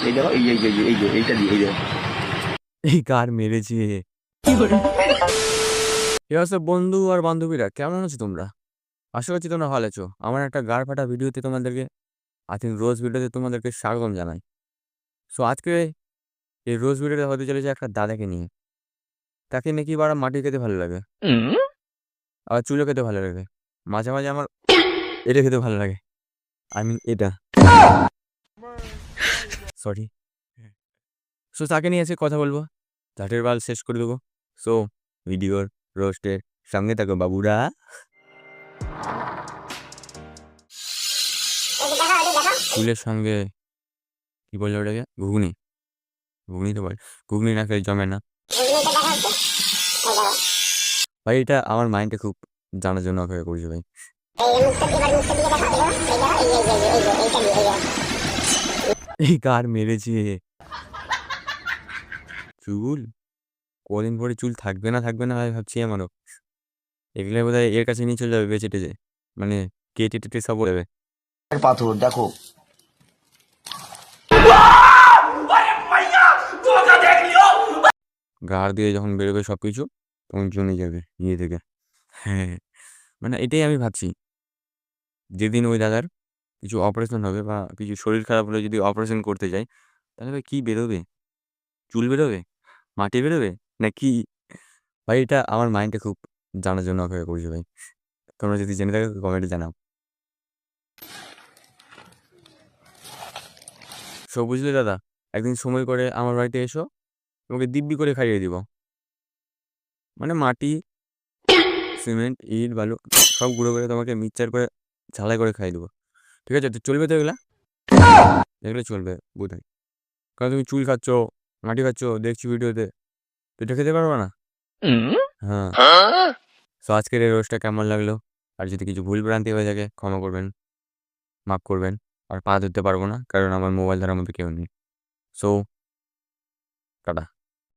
এই দেখো এইটা দিয়ে এই দেখো। এই কার মেরেছে? এ আছে বন্ধু আর বান্ধবীরা, কেমন আছো তোমরা? আশা করছি তোমরা ভালো আছো। আমার একটা গাড় ফাটা ভিডিওতে তোমাদেরকে, আই থিঙ্ক রোজ ভিডিওতে তোমাদেরকে স্বাগতম জানাই। সো আজকে এই রোজ ভিডিওতে হতে চলেছে একটা দাদাকে নিয়ে। তাকে নাকি বারা মাটি খেতে ভালো লাগে, আবার চুলো খেতে ভালো লাগে, মাঝে মাঝে আমার এটা খেতে ভালো লাগে। আই মিন এটা, সরি। সো তাকে নিয়ে আজকে কথা বলবো, চাটের বাল শেষ করে দেবো। সো ভিডিওর রোস্টের সঙ্গে থাকো বাবুরা। চুলের সঙ্গে কি বললো ওটাকে? ঘুগনি। ঘুগনি তো বল, ঘুগনি না খেলে জমে না ভাই। এটা আমার মাইন্ডে খুব জানার জন্য অপেক্ষা করছে ভাই। এই কার মেরেছে? চুল কদিন পরে চুল থাকবে না ভাই, ভাবছি আমারও। এগুলো বোধ হয় এর কাছে নিয়ে চলে যাবে বেঁচে টেচে, মানে কেটে টেটে সব যাবে। পাথর দেখো। গাড় দিয়ে যখন বেরোবে সব কিছু, তখন জমে যাবে ইয়ে থেকে। হ্যাঁ, মানে এটাই আমি ভাবছি। যেদিন ওই দাদার কিছু অপারেশন হবে বা কিছু শরীর খারাপ হলে যদি অপারেশন করতে যাই, তাহলে ভাই কী বেরোবে? চুল বেরোবে, মাটি বেরোবে, না কি? ভাই এটা আমার মাইন্ডে খুব জানার জন্য অপেক্ষা করছে ভাই। তোমরা যদি জেনে থাকো কমেন্টে জানাও। সো বুঝলে দাদা, একদিন সময় করে আমার বাড়িতে এসো, তোমাকে দিব্যি করে খাইয়ে দিব। মানে মাটি, সিমেন্ট, ইট, বালু সব গুঁড়ো করে তোমাকে মিক্সচার করে ঝালাই করে খাইয়ে দেবো। ঠিক আছে? তো চলবে তো এগুলা? এগুলো চলবে বোধ হয়, কারণ তুমি চুল খাচ্ছ, মাটি খাচ্ছ, দেখছি ভিডিওতে। তো এটা খেতে পারবে না? হ্যাঁ। সো আজকের এই রোজটা কেমন লাগলো? আর যদি কিছু ভুল ভ্রান্তি হয়ে থাকে ক্ষমা করবেন, মাফ করবেন। আর পা ধরতে পারবো না, কারণ আমার মোবাইল ধরার মতো কেউ নেই। So tata.